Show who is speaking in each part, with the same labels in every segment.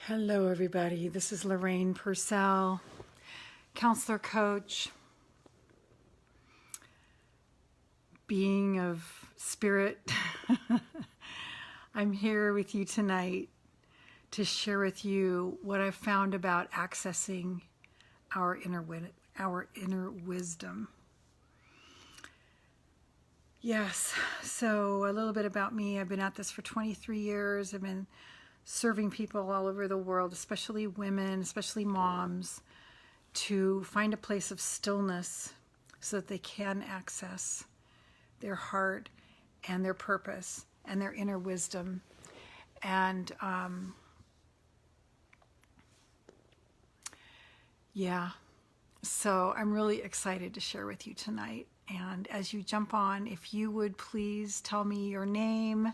Speaker 1: Hello, everybody. This is Lorraine Pursell, counselor, coach, being of spirit. I'm here with you tonight to share with you what I've found about accessing our inner wisdom. Yes, so a little bit about me. I've been at this for 23 years. I've been serving people all over the world, especially women, especially moms, to find a place of stillness so that they can access their heart and their purpose and their inner wisdom. And so I'm really excited to share with you tonight. And as you jump on, if you would please tell me your name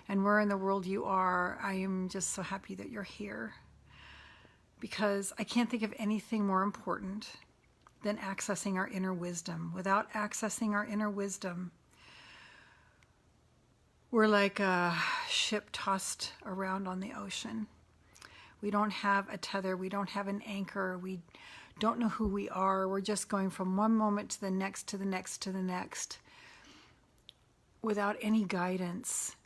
Speaker 1: and where in the world you are. I am just so happy that you're here, because I can't think of anything more important than accessing our inner wisdom. Without accessing our inner wisdom, we're like a ship tossed around on the ocean. We don't have a tether. We don't have an anchor. We don't know who we are. We're just going from one moment to the next, to the next, to the next, without any guidance.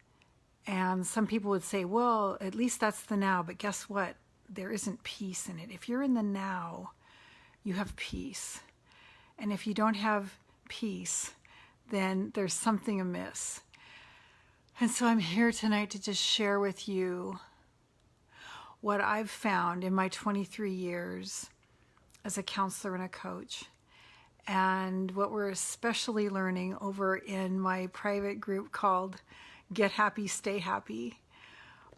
Speaker 1: And some people would say, well, at least that's the now. But guess what? There isn't peace in it. If you're in the now, you have peace. And if you don't have peace, then there's something amiss. And so I'm here tonight to just share with you what I've found in my 23 years as a counselor and a coach, and what we're especially learning over in my private group called Get Happy, Stay Happy.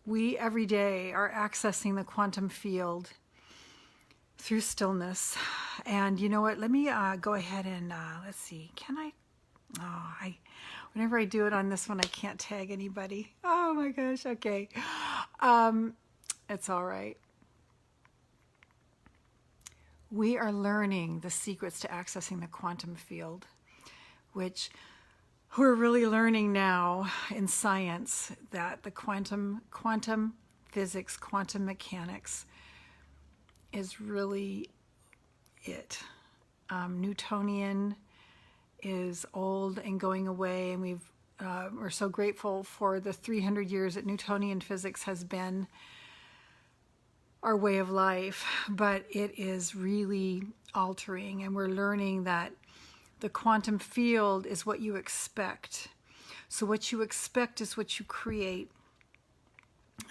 Speaker 1: We every day are accessing the quantum field through stillness. And you know what? Let me go ahead and let's see. Can I? Whenever I do it on this one, I can't tag anybody. Oh my gosh. Okay. It's all right. We are learning the secrets to accessing the quantum field, which we're really learning now in science, that the quantum physics, quantum mechanics is really it. Newtonian is old and going away, and we're so grateful for the 300 years that Newtonian physics has been our way of life, but it is really altering, and we're learning that the quantum field is what you expect. So what you expect is what you create.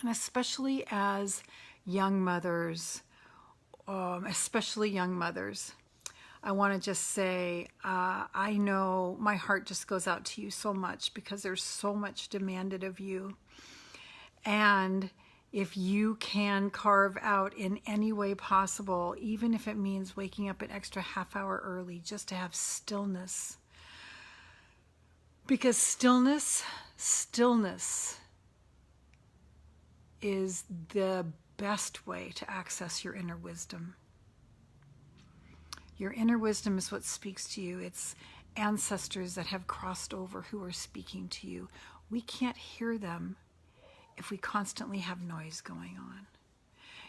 Speaker 1: And especially as young mothers, I want to just say, I know my heart just goes out to you so much, because there's so much demanded of you. And if you can carve out in any way possible, even if it means waking up an extra half hour early just to have stillness, because stillness is the best way to access your inner wisdom. Your inner wisdom is what speaks to you. It's ancestors that have crossed over who are speaking to you. We can't hear them if we constantly have noise going on,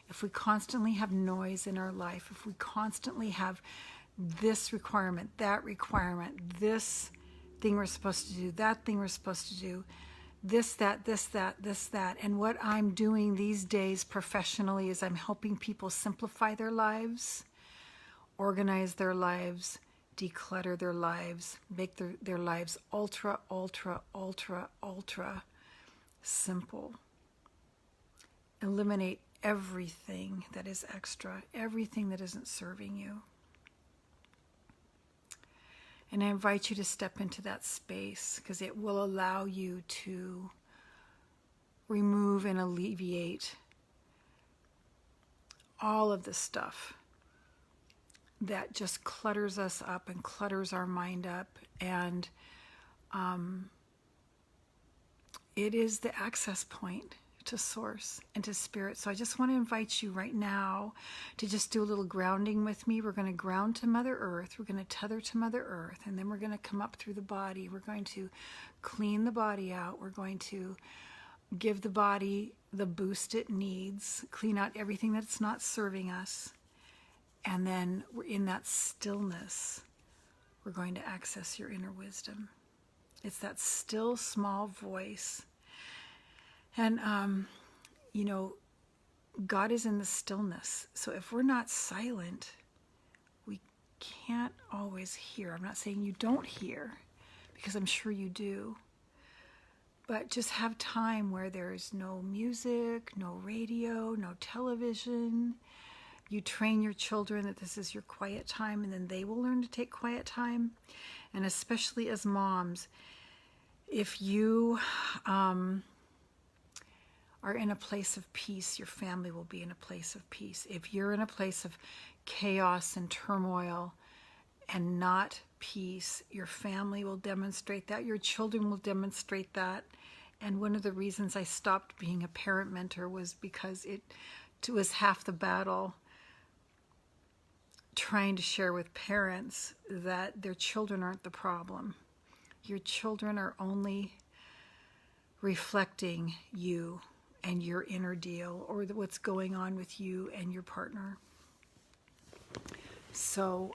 Speaker 1: if we constantly have noise in our life, if we constantly have this requirement, that requirement, this thing we're supposed to do, that thing we're supposed to do, this, that, this, that, this, that. And what I'm doing these days professionally is I'm helping people simplify their lives, organize their lives, declutter their lives, make their lives ultra, ultra, ultra, ultra simple. Eliminate everything that is extra, everything that isn't serving you. And I invite you to step into that space, because it will allow you to remove and alleviate all of the stuff that just clutters us up and clutters our mind up. And it is the access point to source and to spirit. So I just want to invite you right now to just do a little grounding with me. We're going to ground to Mother Earth. We're going to tether to Mother Earth, and then we're going to come up through the body. We're going to clean the body out. We're going to give the body the boost it needs, clean out everything that's not serving us, and then we're in that stillness, we're going to access your inner wisdom. It's that still small voice. And, God is in the stillness. So if we're not silent, we can't always hear. I'm not saying you don't hear, because I'm sure you do. But just have time where there's no music, no radio, no television. You train your children that this is your quiet time, and then they will learn to take quiet time. And especially as moms, if you are in a place of peace, your family will be in a place of peace. If you're in a place of chaos and turmoil and not peace, your family will demonstrate that, your children will demonstrate that. And one of the reasons I stopped being a parent mentor was because it was half the battle trying to share with parents that their children aren't the problem. Your children are only reflecting you and your inner deal, or what's going on with you and your partner. So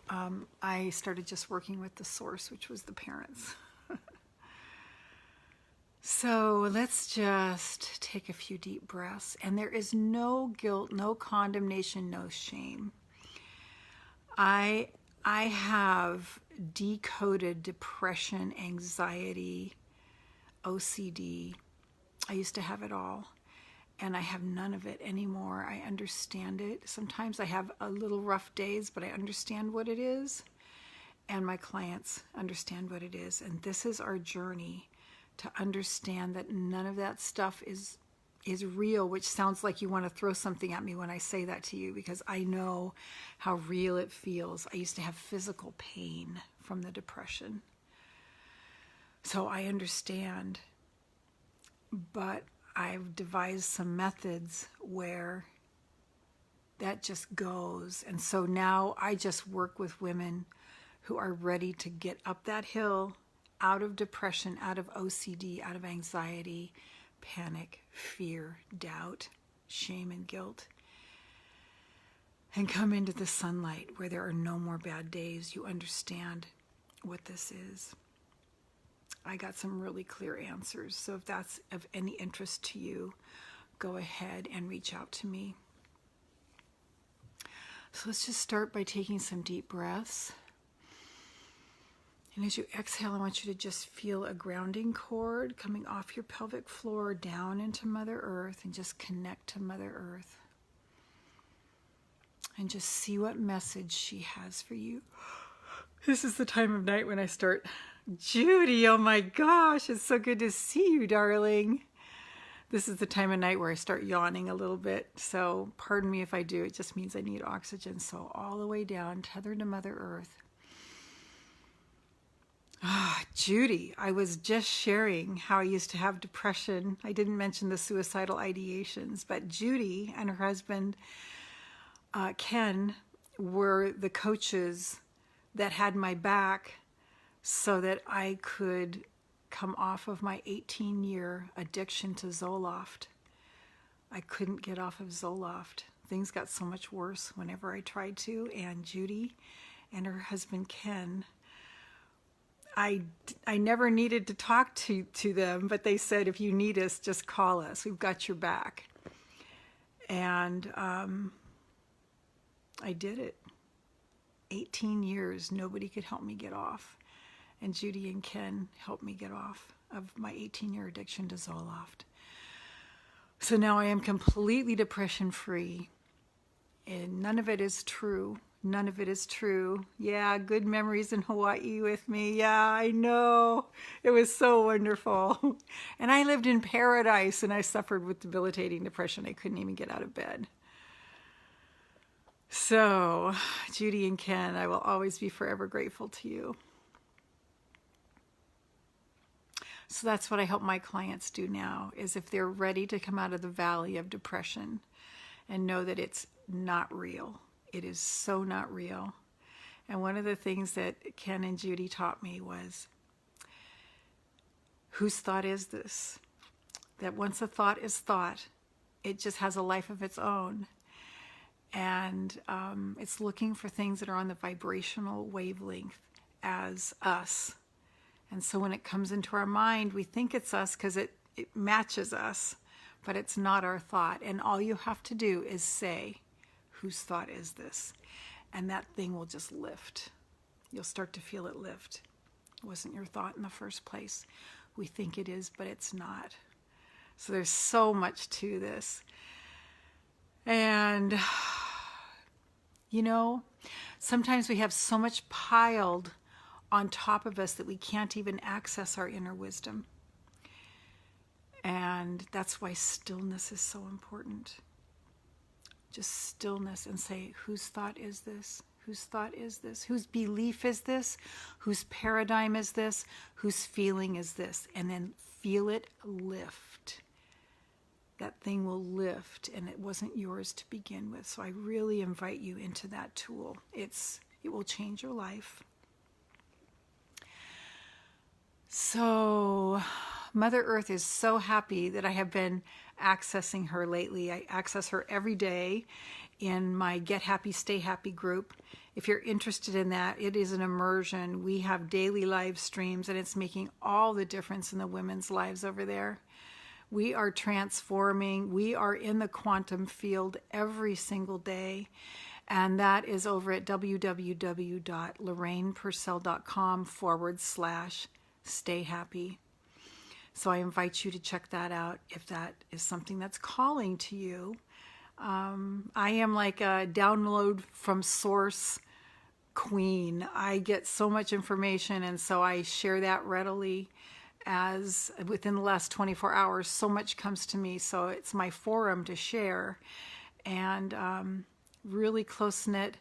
Speaker 1: I started just working with the source, which was the parents. So let's just take a few deep breaths. And there is no guilt, no condemnation, no shame. I have decoded depression, anxiety, OCD. I used to have it all. And I have none of it anymore. I understand it. Sometimes I have a little rough days, but I understand what it is. And my clients understand what it is. And this is our journey to understand that none of that stuff is real, which sounds like you want to throw something at me when I say that to you, because I know how real it feels. I used to have physical pain from the depression. So I understand. But I've devised some methods where that just goes. And so now I just work with women who are ready to get up that hill, out of depression, out of OCD, out of anxiety, panic, fear, doubt, shame, and guilt, and come into the sunlight where there are no more bad days. You understand what this is. I got some really clear answers. So if that's of any interest to you, go ahead and reach out to me. So let's just start by taking some deep breaths. And as you exhale, I want you to just feel a grounding cord coming off your pelvic floor down into Mother Earth, and just connect to Mother Earth. And just see what message she has for you. This is the time of night when I start... Judy, oh my gosh, it's so good to see you, darling. This is the time of night where I start yawning a little bit, so pardon me if I do. It just means I need oxygen. So all the way down, tethered to Mother Earth. Judy, I was just sharing how I used to have depression. I didn't mention the suicidal ideations, but Judy and her husband, Ken, were the coaches that had my back so that I could come off of my 18-year addiction to Zoloft. I couldn't get off of Zoloft. Things got so much worse whenever I tried to, and Judy and her husband Ken, I never needed to talk to them, but they said, if you need us, just call us. We've got your back. And I did it. 18 years, nobody could help me get off. And Judy and Ken helped me get off of my 18-year addiction to Zoloft. So now I am completely depression-free. And none of it is true. None of it is true. Yeah, good memories in Hawaii with me. Yeah, I know. It was so wonderful. And I lived in paradise, and I suffered with debilitating depression. I couldn't even get out of bed. So, Judy and Ken, I will always be forever grateful to you. So that's what I help my clients do now, is if they're ready to come out of the valley of depression and know that it's not real. It is so not real. And one of the things that Ken and Judy taught me was, whose thought is this? That once a thought is thought, It just has a life of its own. And it's looking for things that are on the vibrational wavelength as us. And so when it comes into our mind, we think it's us because it matches us, but it's not our thought. And all you have to do is say, whose thought is this? And that thing will just lift. You'll start to feel it lift. It wasn't your thought in the first place. We think it is, but it's not. So there's so much to this. And, you know, sometimes we have so much piled on top of us that we can't even access our inner wisdom. And that's why stillness is so important. Just stillness and say, whose thought is this? Whose thought is this? Whose belief is this? Whose paradigm is this? Whose feeling is this? And then feel it lift. That thing will lift, and it wasn't yours to begin with. So I really invite you into that tool. It will change your life. So Mother Earth is so happy that I have been accessing her lately. I access her every day in my Get Happy, Stay Happy group. If you're interested in that, it is an immersion. We have daily live streams, and it's making all the difference in the women's lives over there. We are transforming. We are in the quantum field every single day. And that is over at www.lorrainepurcell.com/stay happy. So I invite you to check that out if that is something that's calling to you. I am like a download from source queen. I get so much information, and so I share that readily. As within the last 24 hours, so much comes to me. So it's my forum to share. And really close-knit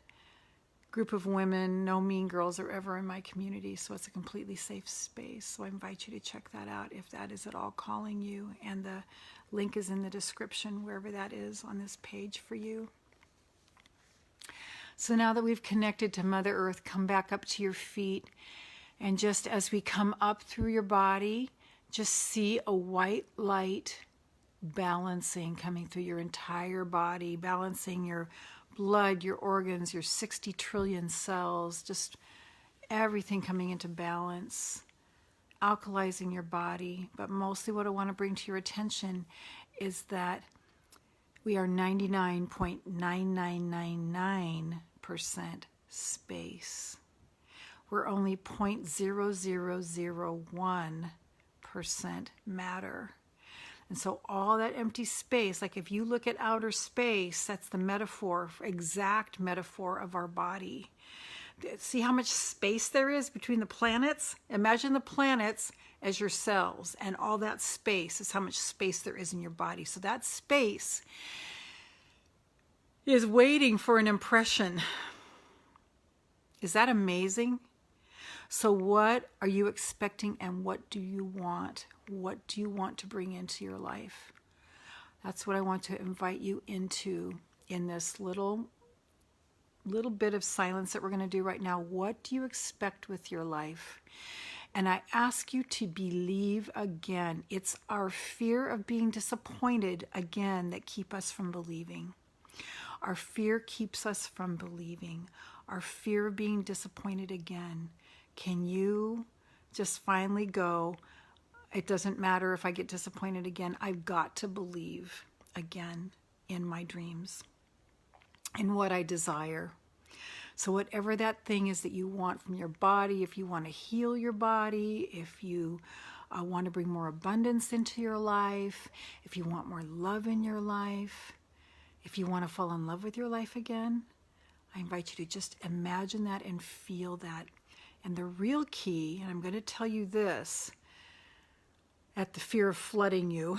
Speaker 1: group of women. No mean girls are ever in my community. So it's a completely safe space. So I invite you to check that out if that is at all calling you. And the link is in the description, wherever that is on this page for you. So now that we've connected to Mother Earth, come back up to your feet. And just as we come up through your body, just see a white light balancing, coming through your entire body, balancing your blood, your organs, your 60 trillion cells, just everything coming into balance, alkalizing your body. But mostly what I want to bring to your attention is that we are 99.9999% space. We're only 0.0001% matter. And so all that empty space, like if you look at outer space, that's the metaphor, exact metaphor of our body. See how much space there is between the planets? Imagine the planets as your cells, and all that space is how much space there is in your body. So that space is waiting for an impression. Is that amazing? So what are you expecting, and what do you want? What do you want to bring into your life? That's what I want to invite you into in this little bit of silence that we're going to do right now. What do you expect with your life? And I ask you to believe again. It's our fear of being disappointed again that keep us from believing. Our fear keeps us from believing. Our fear of being disappointed again. Can you just finally go, it doesn't matter if I get disappointed again. I've got to believe again in my dreams, in what I desire. So whatever that thing is that you want from your body, if you want to heal your body, if you want to bring more abundance into your life, if you want more love in your life, if you want to fall in love with your life again, I invite you to just imagine that and feel that. And the real key, and I'm going to tell you this at the fear of flooding you,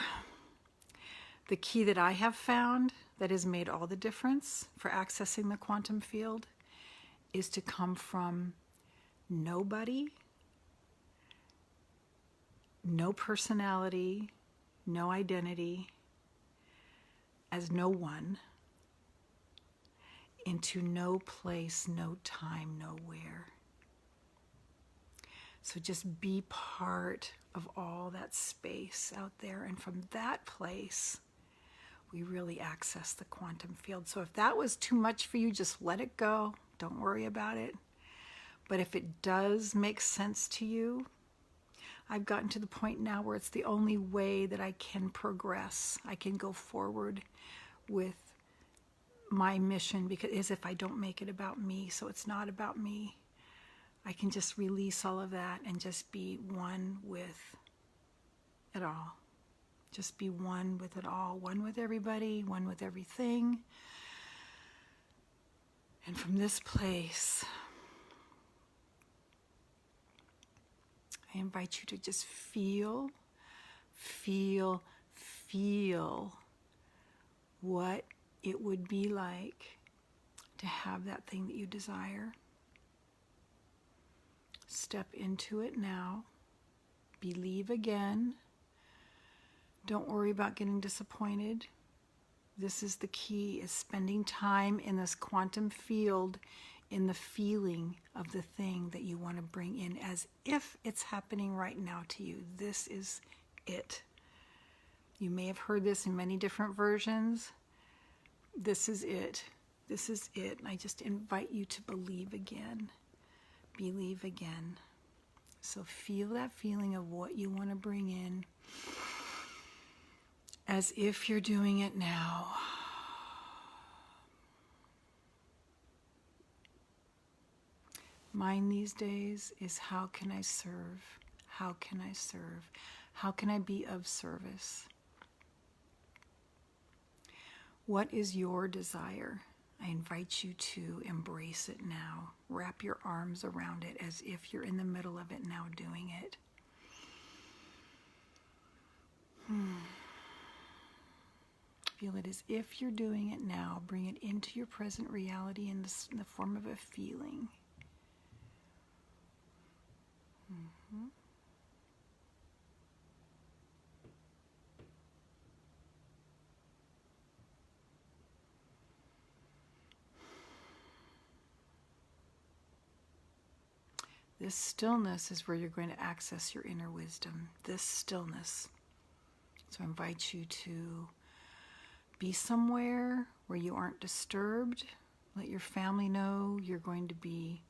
Speaker 1: the key that I have found that has made all the difference for accessing the quantum field is to come from nobody, no personality, no identity, as no one, into no place, no time, nowhere. So just be part of all that space out there. And from that place, we really access the quantum field. So if that was too much for you, just let it go. Don't worry about it. But if it does make sense to you, I've gotten to the point now where it's the only way that I can progress. I can go forward with my mission, because as if I don't make it about me. So it's not about me. I can just release all of that and just be one with it all. Just be one with it all. One with everybody, one with everything. And from this place, I invite you to just feel what it would be like to have that thing that you desire. Step into it now. Believe again. Don't worry about getting disappointed. This is the key, is spending time in this quantum field, in the feeling of the thing that you want to bring in, as if it's happening right now to you. This is it. You may have heard this in many different versions. This is it. This is it. And I just invite you to believe again. Believe again. So feel that feeling of what you want to bring in, as if you're doing it now. Mine these days is, how can I serve? How can I serve? How can I be of service? What is your desire? I invite you to embrace it now. Wrap your arms around it as if you're in the middle of it now, doing it. Feel it as if you're doing it now. Bring it into your present reality in the form of a feeling. This stillness is where you're going to access your inner wisdom. This stillness. So I invite you to be somewhere where you aren't disturbed. Let your family know you're going to be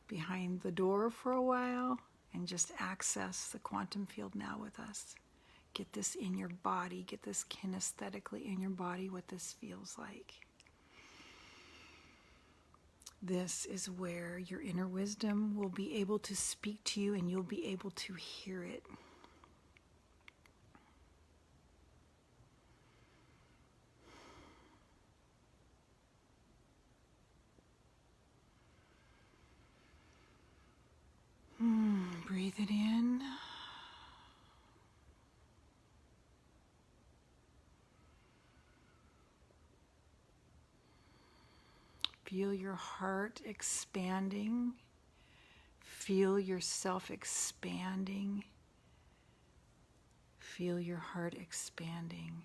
Speaker 1: behind the door for a while, and just access the quantum field now with us. Get this in your body. Get this kinesthetically in your body, what this feels like. This is where your inner wisdom will be able to speak to you, and you'll be able to hear it. Breathe it in. Feel your heart expanding. Feel yourself expanding. Feel your heart expanding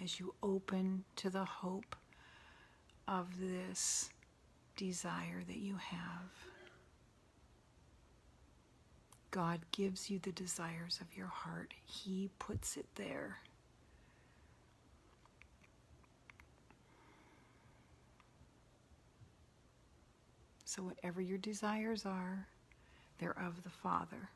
Speaker 1: as you open to the hope of this desire that you have. God gives you the desires of your heart. He puts it there. So whatever your desires are, they're of the Father.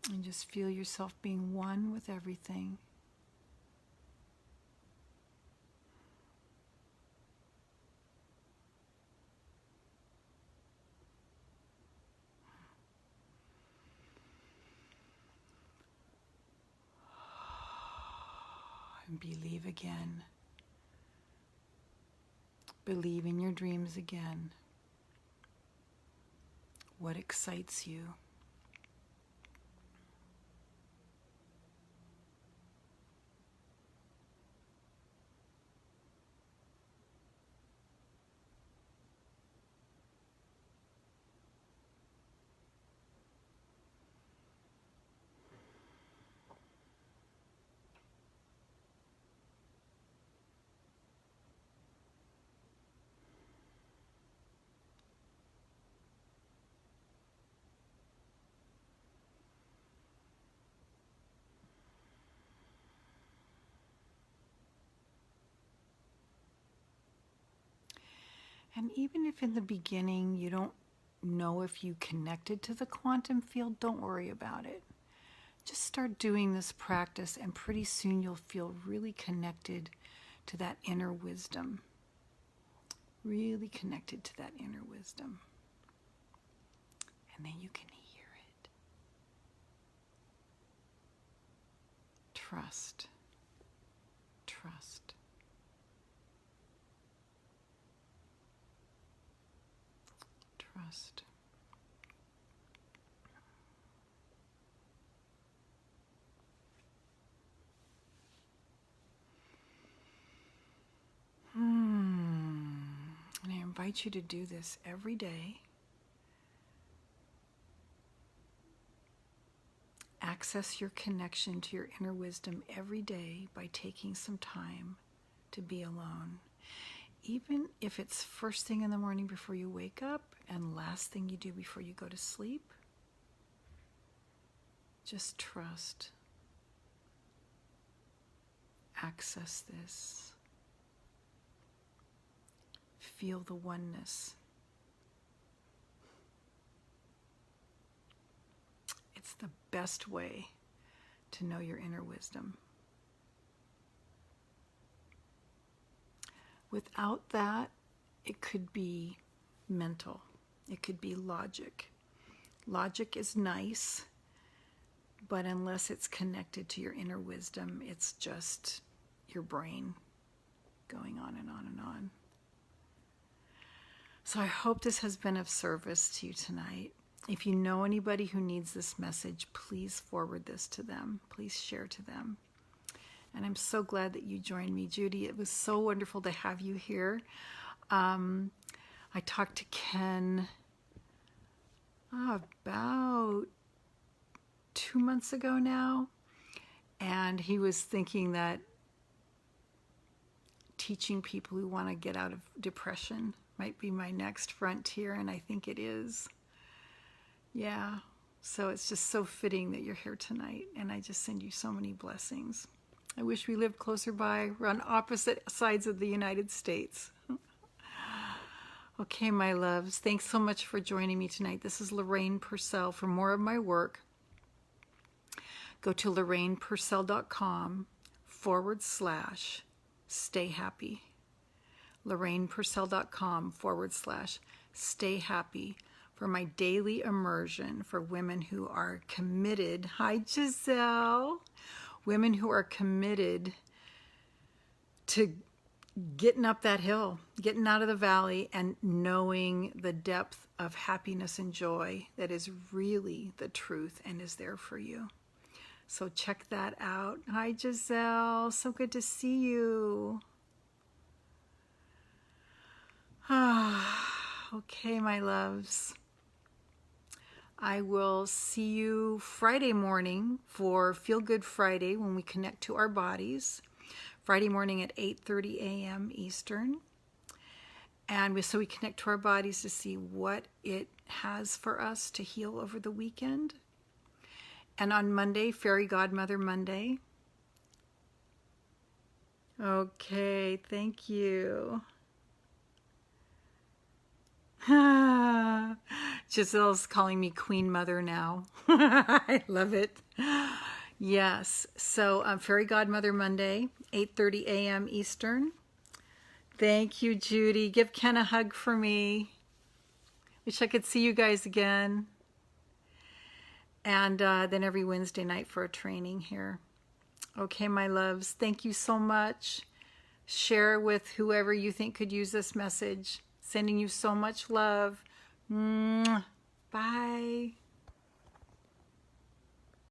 Speaker 1: And just feel yourself being one with everything. And believe again. Believe in your dreams again. What excites you? And even if in the beginning you don't know if you connected to the quantum field, don't worry about it. Just start doing this practice, and pretty soon you'll feel really connected to that inner wisdom. Really connected to that inner wisdom. And then you can hear it. Trust. Trust. Trust. And I invite you to do this every day. Access your connection to your inner wisdom every day by taking some time to be alone. Even if it's first thing in the morning before you wake up and last thing you do before you go to sleep, just trust. Access this. Feel the oneness. It's the best way to know your inner wisdom. Without that, it could be mental. It could be logic. Logic is nice, but unless it's connected to your inner wisdom, it's just your brain going on and on and on. So I hope this has been of service to you tonight. If you know anybody who needs this message, please forward this to them. Please share to them. And I'm so glad that you joined me, Judy. It was so wonderful to have you here. I talked to Ken about 2 months ago now, and he was thinking that teaching people who want to get out of depression might be my next frontier, and I think it is. Yeah, so it's just so fitting that you're here tonight, and I just send you so many blessings. I wish we lived closer by. We're on opposite sides of the United States. Okay, my loves, thanks so much for joining me tonight. This is Lorraine Pursell. For more of my work, go to LorrainePursell.com/stay happy. LorrainePursell.com/stay happy for my daily immersion for women who are committed. Hi, Giselle. Women who are committed to getting up that hill, getting out of the valley, and knowing the depth of happiness and joy that is really the truth and is there for you. So check that out. Hi, Giselle. So good to see you. Okay, my loves. I will see you Friday morning for Feel Good Friday when we connect to our bodies. Friday morning at 8:30 a.m. Eastern. And so we connect to our bodies to see what it has for us to heal over the weekend. And on Monday, Fairy Godmother Monday. Okay, thank you. Giselle's calling me Queen Mother now. I love it. Yes, so Fairy Godmother Monday, 8:30 a.m. Eastern. Thank you, Judy. Give Ken a hug for me. Wish I could see you guys again. And then every Wednesday night for a training here. Okay, my loves, thank you so much. Share with whoever you think could use this message. Sending you so much love. Mwah. Bye.